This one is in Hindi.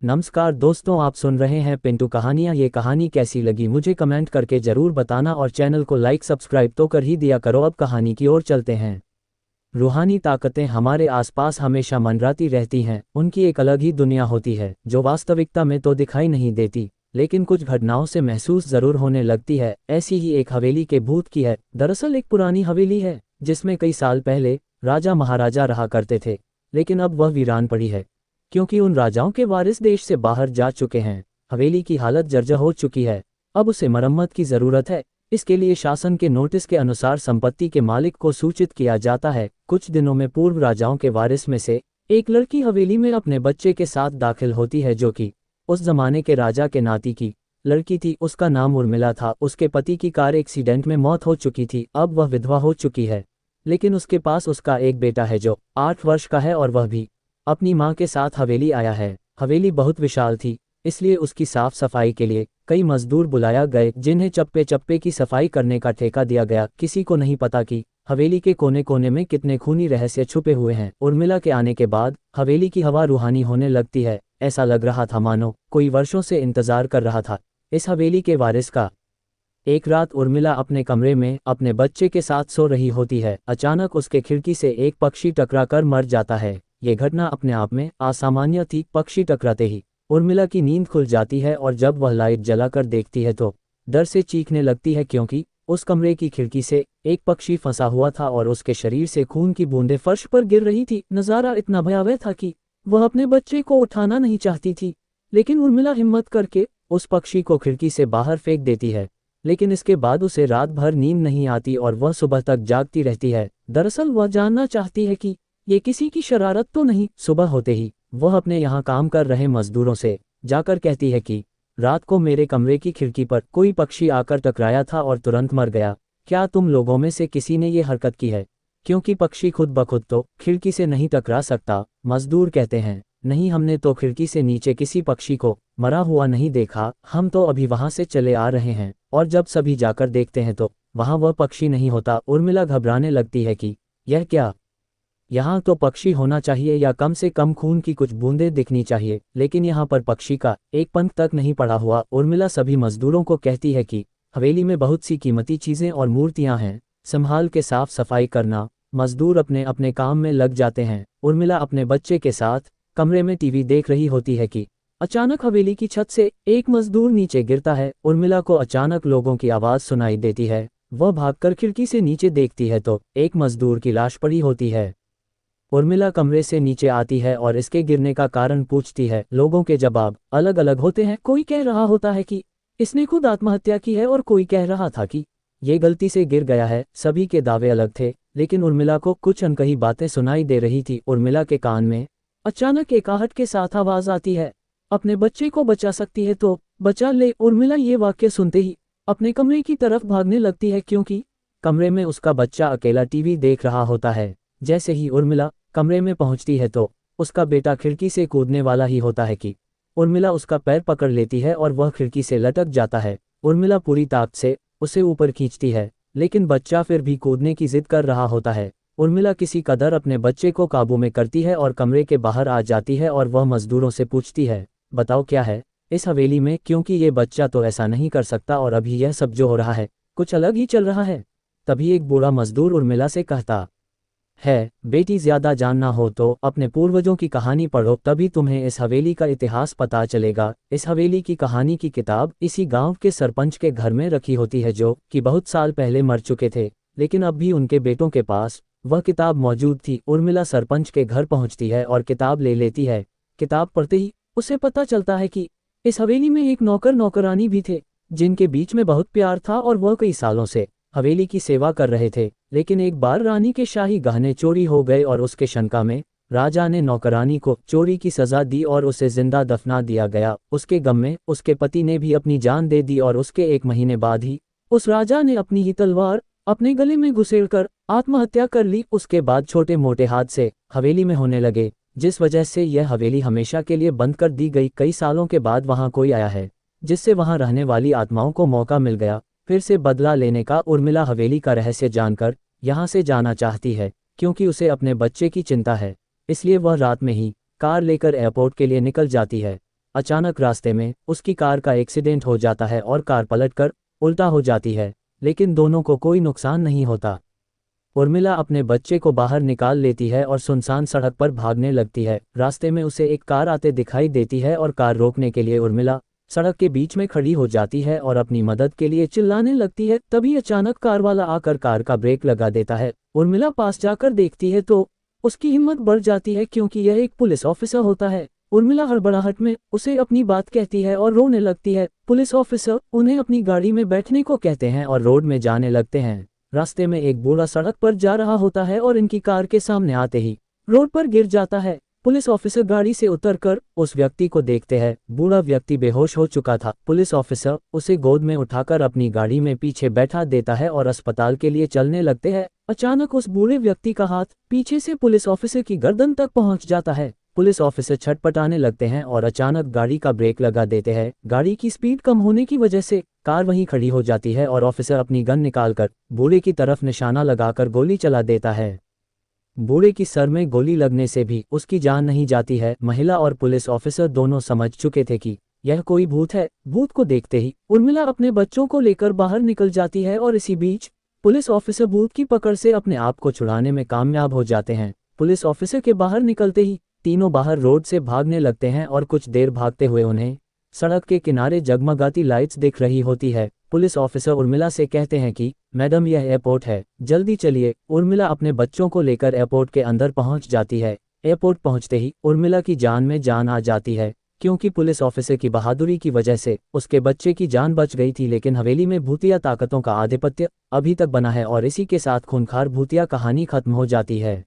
नमस्कार दोस्तों, आप सुन रहे हैं पिंटू कहानियाँ। ये कहानी कैसी लगी मुझे कमेंट करके ज़रूर बताना और चैनल को लाइक सब्सक्राइब तो कर ही दिया करो। अब कहानी की ओर चलते हैं। रूहानी ताकतें हमारे आसपास हमेशा मंडराती रहती हैं। उनकी एक अलग ही दुनिया होती है जो वास्तविकता में तो दिखाई नहीं देती, लेकिन कुछ घटनाओं से महसूस ज़रूर होने लगती है। ऐसी ही एक हवेली के भूत की है। दरअसल एक पुरानी हवेली है जिसमें कई साल पहले राजा महाराजा रहा करते थे, लेकिन अब वह वीरान पड़ी है क्योंकि उन राजाओं के वारिस देश से बाहर जा चुके हैं। हवेली की हालत जर्जर हो चुकी है, अब उसे मरम्मत की ज़रूरत है। इसके लिए शासन के नोटिस के अनुसार संपत्ति के मालिक को सूचित किया जाता है। कुछ दिनों में पूर्व राजाओं के वारिस में से एक लड़की हवेली में अपने बच्चे के साथ दाखिल होती है, जो कि उस जमाने के राजा के नाती की लड़की थी। उसका नाम उर्मिला था। उसके पति की कार एक्सीडेंट में मौत हो चुकी थी। अब वह विधवा हो चुकी है, लेकिन उसके पास उसका एक बेटा है जो 8 वर्ष का है और वह भी अपनी मां के साथ हवेली आया है। हवेली बहुत विशाल थी, इसलिए उसकी साफ सफाई के लिए कई मजदूर बुलाया गए, जिन्हें चप्पे चप्पे की सफाई करने का ठेका दिया गया। किसी को नहीं पता कि हवेली के कोने कोने में कितने खूनी रहस्य छुपे हुए हैं। उर्मिला के आने के बाद हवेली की हवा रूहानी होने लगती है। ऐसा लग रहा था मानो कोई वर्षों से इंतजार कर रहा था इस हवेली के वारिस का। एक रात उर्मिला अपने कमरे में अपने बच्चे के साथ सो रही होती है। अचानक उसके खिड़की से एक पक्षी टकरा कर मर जाता है। ये घटना अपने आप में असामान्य थी। पक्षी टकराते ही उर्मिला की नींद खुल जाती है और जब वह लाइट जलाकर देखती है तो डर से चीखने लगती है, क्योंकि उस कमरे की खिड़की से एक पक्षी फंसा हुआ था और उसके शरीर से खून की बूंदें फर्श पर गिर रही थी। नज़ारा इतना भयावह था कि वह अपने बच्चे को उठाना नहीं चाहती थी, लेकिन उर्मिला हिम्मत करके उस पक्षी को खिड़की से बाहर फेंक देती है। लेकिन इसके बाद उसे रात भर नींद नहीं आती और वह सुबह तक जागती रहती है। दरअसल वह जानना चाहती है कि ये किसी की शरारत तो नहीं। सुबह होते ही वह अपने यहाँ काम कर रहे मजदूरों से जाकर कहती है कि रात को मेरे कमरे की खिड़की पर कोई पक्षी आकर टकराया था और तुरंत मर गया। क्या तुम लोगों में से किसी ने ये हरकत की है? क्योंकि पक्षी खुद ब खुद तो खिड़की से नहीं टकरा सकता। मजदूर कहते हैं, नहीं, हमने तो खिड़की से नीचे किसी पक्षी को मरा हुआ नहीं देखा। हम तो अभी वहां से चले आ रहे हैं। और जब सभी जाकर देखते हैं तो वहां वह पक्षी नहीं होता। उर्मिला घबराने लगती है कि यह क्या, यहाँ तो पक्षी होना चाहिए या कम से कम खून की कुछ बूंदें दिखनी चाहिए, लेकिन यहाँ पर पक्षी का एक पंख तक नहीं पड़ा हुआ। उर्मिला सभी मजदूरों को कहती है कि हवेली में बहुत सी कीमती चीजें और मूर्तियां हैं, संभाल के साफ सफाई करना। मजदूर अपने अपने काम में लग जाते हैं। उर्मिला अपने बच्चे के साथ कमरे में टीवी देख रही होती है कि अचानक हवेली की छत से एक मजदूर नीचे गिरता है। उर्मिला को अचानक लोगों की आवाज सुनाई देती है। वह भागकर खिड़की से नीचे देखती है तो एक मजदूर की लाश पड़ी होती है। उर्मिला कमरे से नीचे आती है और इसके गिरने का कारण पूछती है। लोगों के जवाब अलग अलग होते हैं। कोई कह रहा होता है कि इसने खुद आत्महत्या की है और कोई कह रहा था कि ये गलती से गिर गया है। सभी के दावे अलग थे, लेकिन उर्मिला को कुछ अनकही बातें सुनाई दे रही थी। उर्मिला के कान में अचानक एक आहट के साथ आवाज आती है, अपने बच्चे को बचा सकती है तो बचा ले। उर्मिला ये वाक्य सुनते ही अपने कमरे की तरफ भागने लगती है, क्योंकि कमरे में उसका बच्चा अकेला टीवी देख रहा होता है। जैसे ही उर्मिला कमरे में पहुंचती है तो उसका बेटा खिड़की से कूदने वाला ही होता है कि उर्मिला उसका पैर पकड़ लेती है और वह खिड़की से लटक जाता है। उर्मिला पूरी ताकत से उसे ऊपर खींचती है, लेकिन बच्चा फिर भी कूदने की जिद कर रहा होता है। उर्मिला किसी कदर अपने बच्चे को काबू में करती है और कमरे के बाहर आ जाती है और वह मजदूरों से पूछती है, बताओ क्या है इस हवेली में, क्योंकि ये बच्चा तो ऐसा नहीं कर सकता और अभी यह सब जो हो रहा है कुछ अलग ही चल रहा है। तभी एक बूढ़ा मजदूर उर्मिला से कहता है, बेटी, ज्यादा जानना हो तो अपने पूर्वजों की कहानी पढ़ो, तभी तुम्हें इस हवेली का इतिहास पता चलेगा। इस हवेली की कहानी की किताब इसी गांव के सरपंच के घर में रखी होती है, जो कि बहुत साल पहले मर चुके थे, लेकिन अब भी उनके बेटों के पास वह किताब मौजूद थी। उर्मिला सरपंच के घर पहुंचती है और किताब ले लेती है। किताब पढ़ते ही उसे पता चलता है कि इस हवेली में एक नौकर नौकरानी भी थे, जिनके बीच में बहुत प्यार था और वह कई सालों से हवेली की सेवा कर रहे थे। लेकिन एक बार रानी के शाही गहने चोरी हो गए और उसके शंका में राजा ने नौकरानी को चोरी की सजा दी और उसे जिंदा दफना दिया गया। उसके गम में उसके पति ने भी अपनी जान दे दी और उसके 1 महीने बाद ही उस राजा ने अपनी ही तलवार अपने गले में घुसेड़कर आत्महत्या कर ली। उसके बाद छोटे मोटे हादसे हवेली में होने लगे, जिस वजह से यह हवेली हमेशा के लिए बंद कर दी गई। कई सालों के बाद वहां कोई आया है, जिससे वहां रहने वाली आत्माओं को मौका मिल गया फिर से बदला लेने का। उर्मिला हवेली का रहस्य जानकर यहाँ से जाना चाहती है, क्योंकि उसे अपने बच्चे की चिंता है। इसलिए वह रात में ही कार लेकर एयरपोर्ट के लिए निकल जाती है। अचानक रास्ते में उसकी कार का एक्सीडेंट हो जाता है और कार पलटकर उल्टा हो जाती है, लेकिन दोनों को कोई नुकसान नहीं होता। उर्मिला अपने बच्चे को बाहर निकाल लेती है और सुनसान सड़क पर भागने लगती है। रास्ते में उसे एक कार आते दिखाई देती है और कार रोकने के लिए उर्मिला सड़क के बीच में खड़ी हो जाती है और अपनी मदद के लिए चिल्लाने लगती है। तभी अचानक कार वाला आकर कार का ब्रेक लगा देता है। उर्मिला पास जाकर देखती है तो उसकी हिम्मत बढ़ जाती है, क्योंकि यह एक पुलिस ऑफिसर होता है। उर्मिला हड़बड़ाहट में उसे अपनी बात कहती है और रोने लगती है। पुलिस ऑफिसर उन्हें अपनी गाड़ी में बैठने को कहते हैं और रोड में जाने लगते हैं। रास्ते में एक बूढ़ा सड़क पर जा रहा होता है और इनकी कार के सामने आते ही रोड पर गिर जाता है। पुलिस ऑफिसर गाड़ी से उतरकर उस व्यक्ति को देखते हैं। बूढ़ा व्यक्ति बेहोश हो चुका था। पुलिस ऑफिसर उसे गोद में उठाकर अपनी गाड़ी में पीछे बैठा देता है और अस्पताल के लिए चलने लगते हैं। अचानक उस बूढ़े व्यक्ति का हाथ पीछे से पुलिस ऑफिसर की गर्दन तक पहुंच जाता है। पुलिस ऑफिसर छटपटाने लगते हैं और अचानक गाड़ी का ब्रेक लगा देते हैं। गाड़ी की स्पीड कम होने की वजह से कार वहीं खड़ी हो जाती है और ऑफिसर अपनी गन निकालकर बूढ़े की तरफ निशाना लगाकर गोली चला देता है। बूढ़े की सर में गोली लगने से भी उसकी जान नहीं जाती है। महिला और पुलिस ऑफिसर दोनों समझ चुके थे कि यह कोई भूत है। भूत को देखते ही उर्मिला अपने बच्चों को लेकर बाहर निकल जाती है और इसी बीच पुलिस ऑफिसर भूत की पकड़ से अपने आप को छुड़ाने में कामयाब हो जाते हैं। पुलिस ऑफिसर के बाहर निकलते ही तीनों बाहर रोड से भागने लगते हैं और कुछ देर भागते हुए उन्हें सड़क के किनारे जगमगाती लाइट्स दिख रही होती है। पुलिस ऑफिसर उर्मिला से कहते हैं कि मैडम, यह एयरपोर्ट है, जल्दी चलिए। उर्मिला अपने बच्चों को लेकर एयरपोर्ट के अंदर पहुंच जाती है। एयरपोर्ट पहुंचते ही उर्मिला की जान में जान आ जाती है, क्योंकि पुलिस ऑफिसर की बहादुरी की वजह से उसके बच्चे की जान बच गई थी। लेकिन हवेली में भूतिया ताकतों का आधिपत्य अभी तक बना है और इसी के साथ खूंखार भूतिया कहानी खत्म हो जाती है।